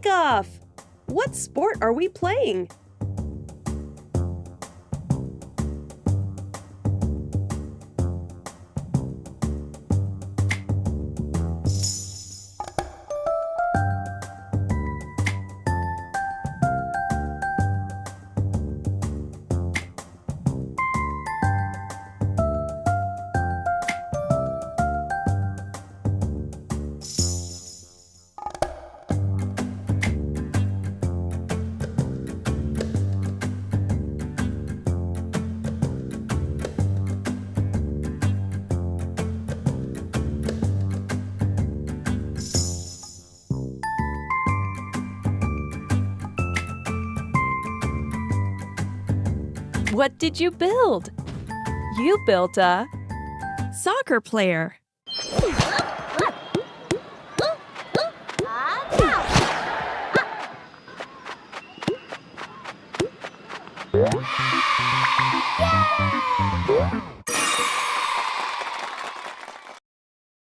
kickoff! What sport are we playing? What did you build? You built a soccer player. Yay!